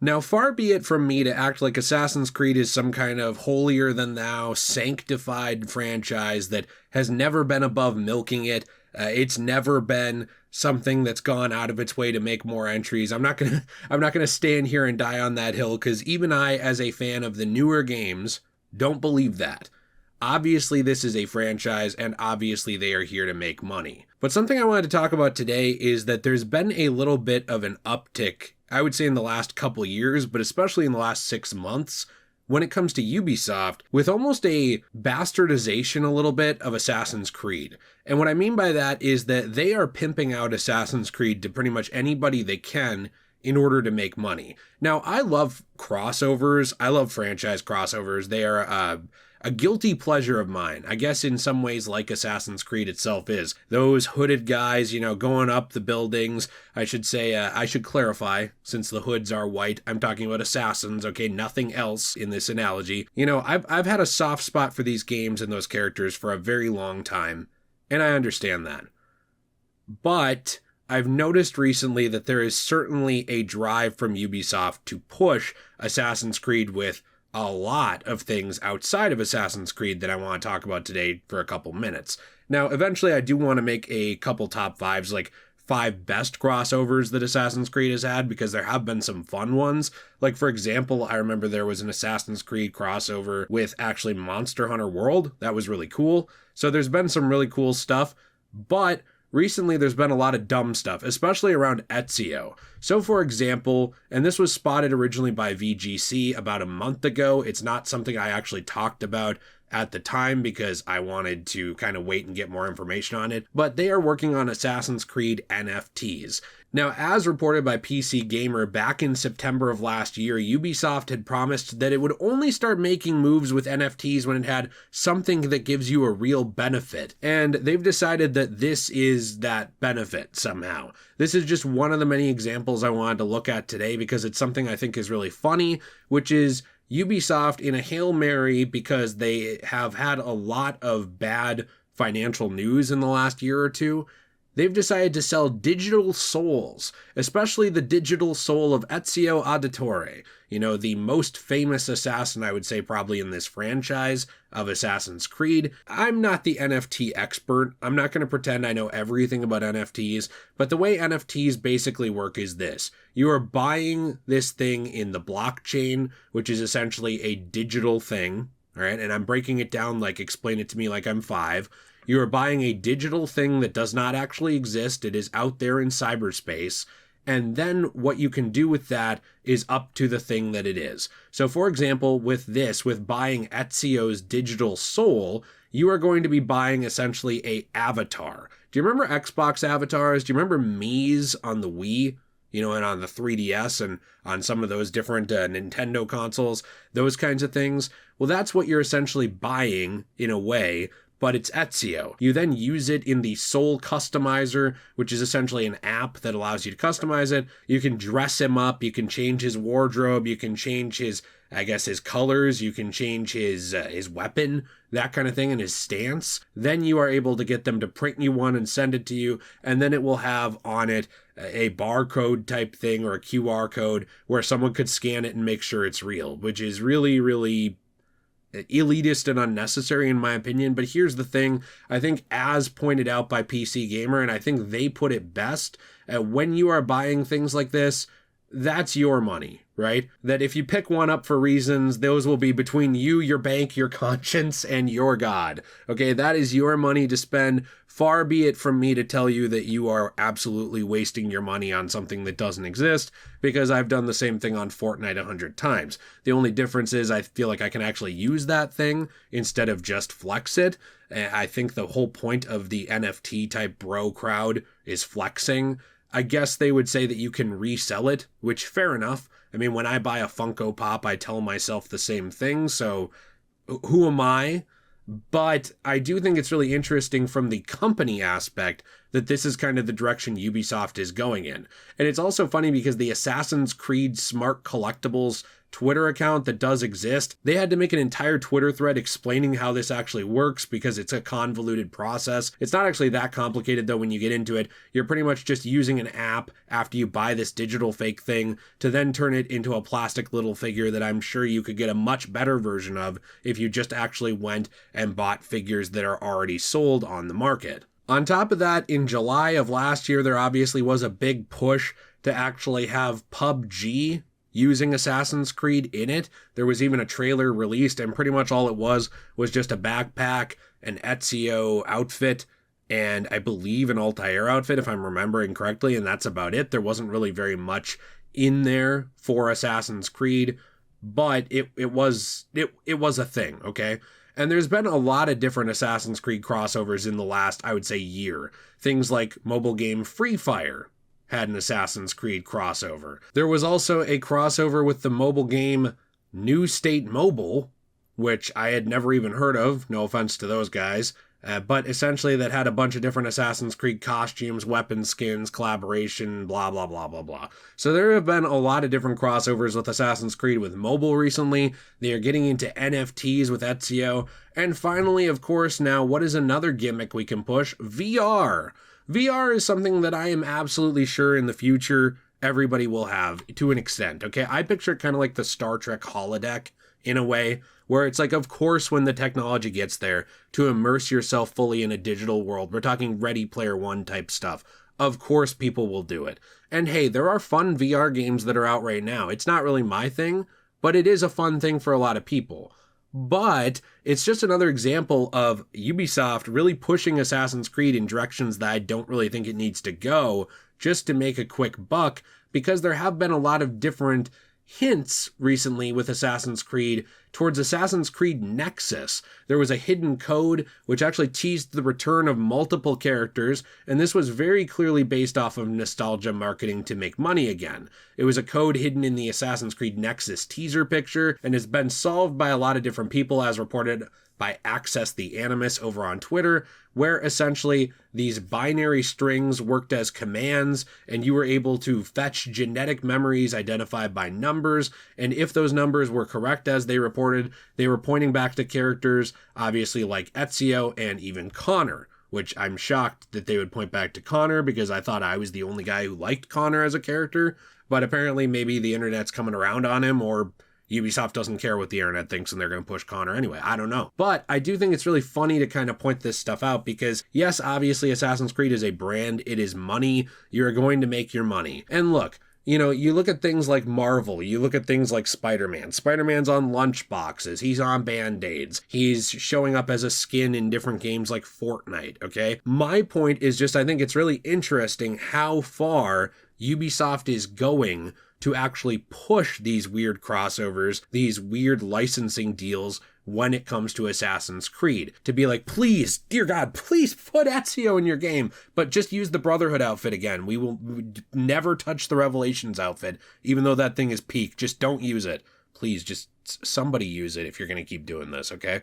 Now, far be it from me to act like Assassin's Creed is some kind of holier-than-thou, sanctified franchise that has never been above milking it. It's never been something that's gone out of its way to make more entries. I'm not gonna stand here and die on that hill, because even I, as a fan of the newer games, don't believe that. Obviously, this is a franchise, and obviously they are here to make money. But something I wanted to talk about today is that there's been a little bit of an uptick, I would say in the last couple years, but especially in the last 6 months, when it comes to Ubisoft, with almost a bastardization a little bit of Assassin's Creed. And what I mean by that is that they are pimping out Assassin's Creed to pretty much anybody they can in order to make money. Now, I love crossovers. I love franchise crossovers. They are a guilty pleasure of mine. I guess in some ways like Assassin's Creed itself is. Those hooded guys, going up the buildings. I should say, I should clarify, since the hoods are white, I'm talking about assassins, okay? Nothing else in this analogy. I've had a soft spot for these games and those characters for a very long time, and I understand that. But I've noticed recently that there is certainly a drive from Ubisoft to push Assassin's Creed with a lot of things outside of Assassin's Creed that I want to talk about today for a couple minutes. Now, eventually I do want to make a couple top fives, like 5 best crossovers that Assassin's Creed has had, because there have been some fun ones. Like, for example, I remember there was an Assassin's Creed crossover with actually Monster Hunter World. That was really cool. So there's been some really cool stuff, but recently there's been a lot of dumb stuff, especially around Ezio. So for example, and this was spotted originally by VGC about a month ago, it's not something I actually talked about at the time because I wanted to kind of wait and get more information on it, but they are working on Assassin's Creed NFTs. Now, as reported by PC Gamer, back in September of last year, Ubisoft had promised that it would only start making moves with NFTs when it had something that gives you a real benefit. And they've decided that this is that benefit somehow. This is just one of the many examples I wanted to look at today because it's something I think is really funny, which is Ubisoft in a Hail Mary, because they have had a lot of bad financial news in the last year or two. They've decided to sell digital souls, especially the digital soul of Ezio Auditore, the most famous assassin, I would say, probably in this franchise of Assassin's Creed. I'm not the NFT expert. I'm not going to pretend I know everything about NFTs, but the way NFTs basically work is this. You are buying this thing in the blockchain, which is essentially a digital thing, all right? And I'm breaking it down, like, explain it to me like I'm 5. You are buying a digital thing that does not actually exist. It is out there in cyberspace. And then what you can do with that is up to the thing that it is. So for example, with buying Ezio's digital soul, you are going to be buying essentially a avatar. Do you remember Xbox avatars? Do you remember Mii's on the Wii? And on the 3DS and on some of those different Nintendo consoles, those kinds of things. Well, that's what you're essentially buying in a way, but it's Ezio. You then use it in the Soul Customizer, which is essentially an app that allows you to customize it. You can dress him up, you can change his wardrobe, you can change his colors, you can change his weapon, that kind of thing, and his stance. Then you are able to get them to print you one and send it to you, and then it will have on it a barcode type thing or a QR code where someone could scan it and make sure it's real, which is really, really elitist and unnecessary in my opinion. But here's the thing, I think, as pointed out by PC Gamer, and I think they put it best, when you are buying things like this, that's your money, right? That if you pick one up for reasons, those will be between you, your bank, your conscience, and your God. Okay, that is your money to spend. Far be it from me to tell you that you are absolutely wasting your money on something that doesn't exist, because I've done the same thing on Fortnite 100 times. The only difference is I feel like I can actually use that thing instead of just flex it. I think the whole point of the NFT type bro crowd is flexing. I guess they would say that you can resell it, which fair enough. I mean, when I buy a Funko Pop, I tell myself the same thing, so who am I? But I do think it's really interesting from the company aspect that this is kind of the direction Ubisoft is going in. And it's also funny because the Assassin's Creed Smart Collectibles Twitter account that does exist, they had to make an entire Twitter thread explaining how this actually works because it's a convoluted process. It's not actually that complicated though when you get into it. You're pretty much just using an app after you buy this digital fake thing to then turn it into a plastic little figure that I'm sure you could get a much better version of if you just actually went and bought figures that are already sold on the market. On top of that, in July of last year, there obviously was a big push to actually have PUBG using Assassin's Creed in it. There was even a trailer released, and pretty much all it was just a backpack, an Ezio outfit, and I believe an Altair outfit, if I'm remembering correctly, and that's about it. There wasn't really very much in there for Assassin's Creed, but it was a thing, okay? And there's been a lot of different Assassin's Creed crossovers in the last, I would say, year. Things like mobile game Free Fire had an Assassin's Creed crossover. There was also a crossover with the mobile game New State Mobile, which I had never even heard of, no offense to those guys, but essentially that had a bunch of different Assassin's Creed costumes, weapon skins, collaboration, blah, blah, blah, blah, blah. So there have been a lot of different crossovers with Assassin's Creed with mobile recently. They are getting into NFTs with Ezio. And finally, of course, now what is another gimmick we can push? VR. VR is something that I am absolutely sure in the future everybody will have to an extent, okay? I picture it kind of like the Star Trek holodeck in a way, where it's like, of course, when the technology gets there, to immerse yourself fully in a digital world, we're talking Ready Player One type stuff, of course people will do it. And hey, there are fun VR games that are out right now. It's not really my thing, but it is a fun thing for a lot of people. But it's just another example of Ubisoft really pushing Assassin's Creed in directions that I don't really think it needs to go just to make a quick buck, because there have been a lot of different hints recently with Assassin's Creed towards Assassin's Creed Nexus. There was a hidden code which actually teased the return of multiple characters, and this was very clearly based off of nostalgia marketing to make money again. It was a code hidden in the Assassin's Creed Nexus teaser picture, and has been solved by a lot of different people, as reported by Access the Animus over on Twitter, where essentially these binary strings worked as commands, and you were able to fetch genetic memories identified by numbers, and if those numbers were correct as they reported, they were pointing back to characters, obviously like Ezio and even Connor, which I'm shocked that they would point back to Connor, because I thought I was the only guy who liked Connor as a character, but apparently maybe the internet's coming around on him, or Ubisoft doesn't care what the internet thinks and they're going to push Connor anyway. I don't know. But I do think it's really funny to kind of point this stuff out because, yes, obviously Assassin's Creed is a brand. It is money. You're going to make your money. And look, you know, you look at things like Marvel, you look at things like Spider-Man. Spider-Man's on lunch boxes. He's on Band-Aids. He's showing up as a skin in different games like Fortnite, okay? My point is just I think it's really interesting how far Ubisoft is going to actually push these weird crossovers, these weird licensing deals when it comes to Assassin's Creed. To be like, please, dear God, please put Ezio in your game, but just use the Brotherhood outfit again. We will never touch the Revelations outfit, even though that thing is peak. Just don't use it. Please, just somebody use it if you're going to keep doing this, okay?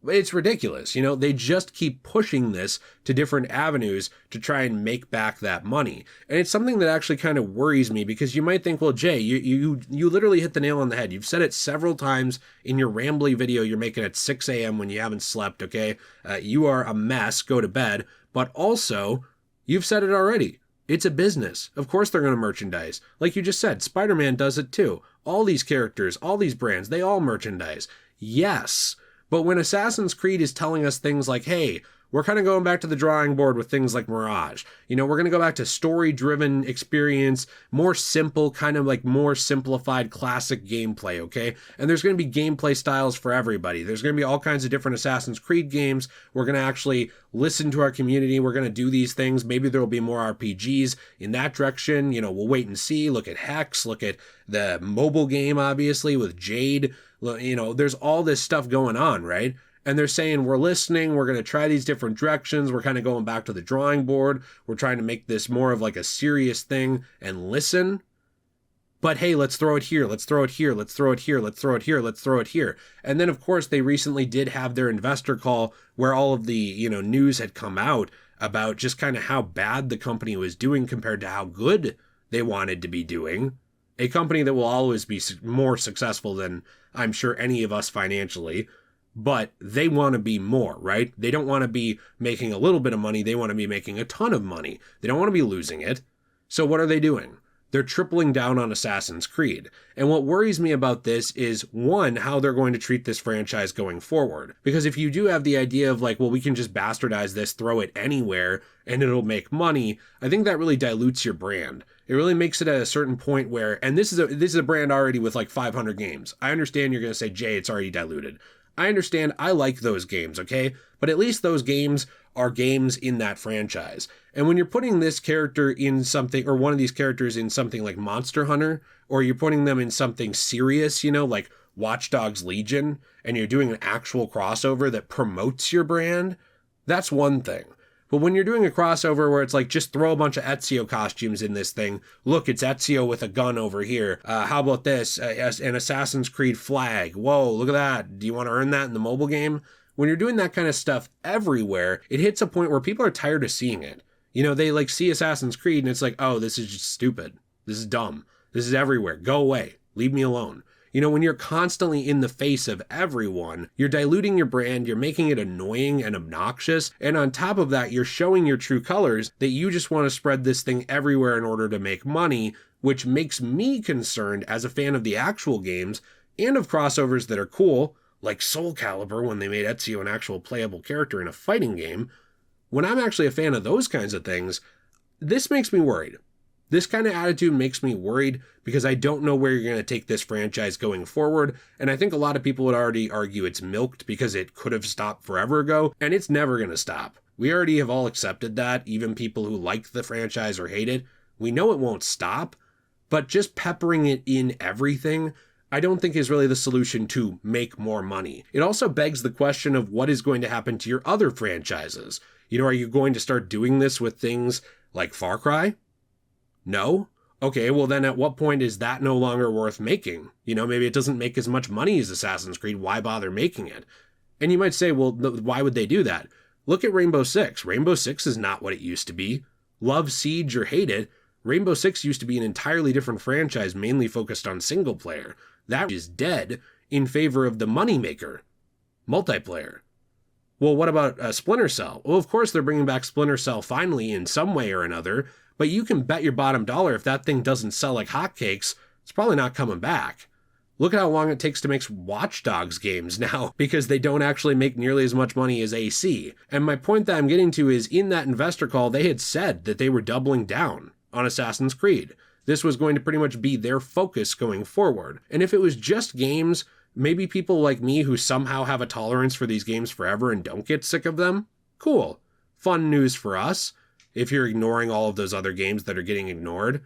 It's ridiculous, you know, they just keep pushing this to different avenues to try and make back that money. And it's something that actually kind of worries me because you might think, well, Jay, you literally hit the nail on the head. You've said it several times in your rambly video you're making at 6 a.m. when you haven't slept, okay? You are a mess, go to bed. But also, you've said it already. It's a business. Of course they're going to merchandise. Like you just said, Spider-Man does it too. All these characters, all these brands, they all merchandise. Yes. But when Assassin's Creed is telling us things like, hey, we're kind of going back to the drawing board with things like Mirage. You know, we're going to go back to story-driven experience, more simple, kind of like more simplified classic gameplay, okay? And there's going to be gameplay styles for everybody. There's going to be all kinds of different Assassin's Creed games. We're going to actually listen to our community. We're going to do these things. Maybe there will be more RPGs in that direction. You know, we'll wait and see. Look at Hex. Look at the mobile game, obviously, with Jade. You know, there's all this stuff going on, right? And they're saying, we're listening, we're going to try these different directions, we're kind of going back to the drawing board, we're trying to make this more of like a serious thing and listen. But hey, let's throw it here, let's throw it here, let's throw it here, let's throw it here, let's throw it here. And then, of course, they recently did have their investor call where all of the, you know, news had come out about just kind of how bad the company was doing compared to how good they wanted to be doing. A company that will always be more successful than I'm sure any of us financially, but they want to be more, right? They don't want to be making a little bit of money. They want to be making a ton of money. They don't want to be losing it. So what are they doing? They're tripling down on Assassin's Creed. And what worries me about this is, one, how they're going to treat this franchise going forward. Because if you do have the idea of like, well, we can just bastardize this, throw it anywhere, and it'll make money, I think that really dilutes your brand. It really makes it at a certain point where, and this is a brand already with like 500 games. I understand you're going to say, Jay, it's already diluted. I understand, I like those games, okay? But at least those games are games in that franchise. And when you're putting this character in something, or one of these characters in something like Monster Hunter, or you're putting them in something serious, you know, like Watch Dogs Legion, and you're doing an actual crossover that promotes your brand, that's one thing. But when you're doing a crossover where it's like, just throw a bunch of Ezio costumes in this thing. Look, it's Ezio with a gun over here. How about this? An Assassin's Creed flag. Whoa, look at that. Do you want to earn that in the mobile game? When you're doing that kind of stuff everywhere, it hits a point where people are tired of seeing it. You know, they like see Assassin's Creed and it's like, oh, this is just stupid. This is dumb. This is everywhere. Go away. Leave me alone. You know, when you're constantly in the face of everyone, you're diluting your brand, you're making it annoying and obnoxious, and on top of that, you're showing your true colors that you just want to spread this thing everywhere in order to make money, which makes me concerned as a fan of the actual games and of crossovers that are cool, like Soul Calibur when they made Ezio an actual playable character in a fighting game. When I'm actually a fan of those kinds of things, this makes me worried. This kind of attitude makes me worried because I don't know where you're going to take this franchise going forward, and I think a lot of people would already argue it's milked because it could have stopped forever ago, and it's never going to stop. We already have all accepted that, even people who like the franchise or hate it. We know it won't stop, but just peppering it in everything, I don't think is really the solution to make more money. It also begs the question of what is going to happen to your other franchises. You know, are you going to start doing this with things like Far Cry? No? Okay, well then at what point is that no longer worth making? You know, maybe it doesn't make as much money as Assassin's Creed, why bother making it? And you might say, well, why would they do that? Look at Rainbow Six. Rainbow Six is not what it used to be. Love Siege or hate it, Rainbow Six used to be an entirely different franchise mainly focused on single player. That is dead in favor of the moneymaker, multiplayer. Well, what about Splinter Cell? Well, of course they're bringing back Splinter Cell finally in some way or another, but you can bet your bottom dollar if that thing doesn't sell like hotcakes, it's probably not coming back. Look at how long it takes to make Watch Dogs games now, because they don't actually make nearly as much money as AC. And my point that I'm getting to is, in that investor call, they had said that they were doubling down on Assassin's Creed. This was going to pretty much be their focus going forward. And if it was just games, maybe people like me who somehow have a tolerance for these games forever and don't get sick of them, cool. Fun news for us, if you're ignoring all of those other games that are getting ignored.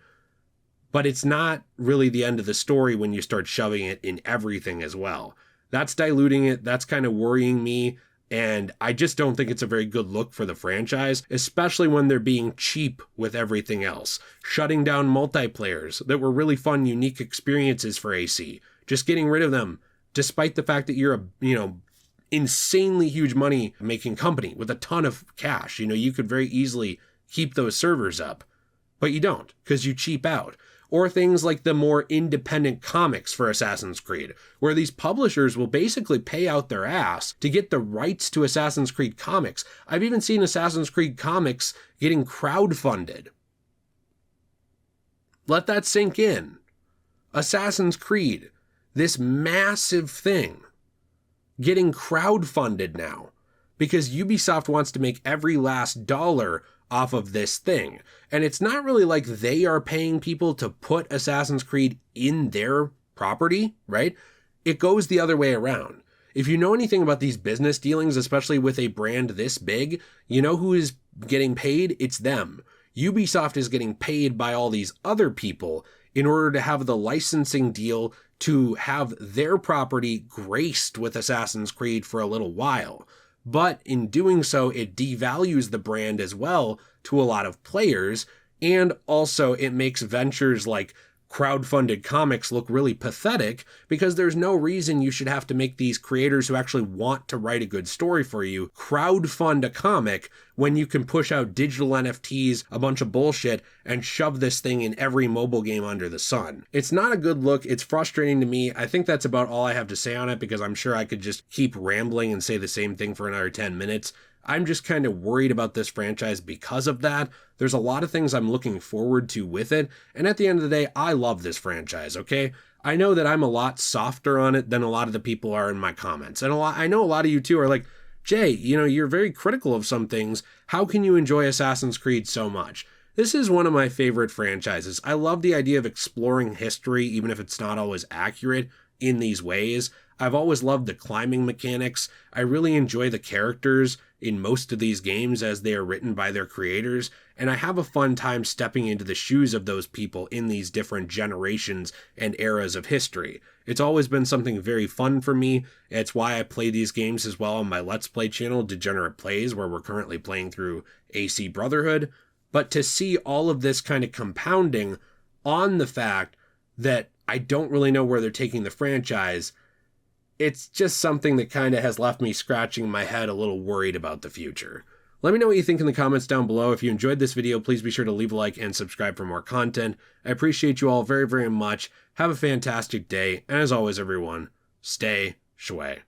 But it's not really the end of the story when you start shoving it in everything as well. That's diluting it. That's kind of worrying me. And I just don't think it's a very good look for the franchise, especially when they're being cheap with everything else. Shutting down multiplayers that were really fun, unique experiences for AC. Just getting rid of them, despite the fact that you're a, insanely huge money making company with a ton of cash. You could very easily keep those servers up, but you don't because you cheap out. Or things like the more independent comics for Assassin's Creed, where these publishers will basically pay out their ass to get the rights to Assassin's Creed comics. I've even seen Assassin's Creed comics getting crowdfunded. Let that sink in. Assassin's Creed, this massive thing, getting crowdfunded now because Ubisoft wants to make every last dollar off of this thing. And it's not really like they are paying people to put Assassin's Creed in their property, right? It goes the other way around. If you know anything about these business dealings, especially with a brand this big, you know who is getting paid? It's them. Ubisoft is getting paid by all these other people in order to have the licensing deal to have their property graced with Assassin's Creed for a little while. But in doing so, it devalues the brand as well to a lot of players, and also it makes ventures like crowdfunded comics look really pathetic, because there's no reason you should have to make these creators who actually want to write a good story for you crowdfund a comic when you can push out digital NFTs, a bunch of bullshit, and shove this thing in every mobile game under the sun. It's not a good look. It's frustrating to me. I think that's about all I have to say on it, because I'm sure I could just keep rambling and say the same thing for another 10 minutes. I'm just kind of worried about this franchise because of that. There's a lot of things I'm looking forward to with it, and at the end of the day, I love this franchise, okay? I know that I'm a lot softer on it than a lot of the people are in my comments, and I know a lot of you too are like, Jay, you're very critical of some things. How can you enjoy Assassin's Creed so much? This is one of my favorite franchises. I love the idea of exploring history, even if it's not always accurate in these ways. I've always loved the climbing mechanics. I really enjoy the characters in most of these games as they are written by their creators, and I have a fun time stepping into the shoes of those people in these different generations and eras of history. It's always been something very fun for me. It's why I play these games as well on my Let's Play channel, Degenerate Plays, where we're currently playing through AC Brotherhood. But to see all of this kind of compounding on the fact that I don't really know where they're taking the franchise, it's just something that kind of has left me scratching my head a little worried about the future. Let me know what you think in the comments down below. If you enjoyed this video, please be sure to leave a like and subscribe for more content. I appreciate you all very, very much. Have a fantastic day. And as always, everyone, stay shui.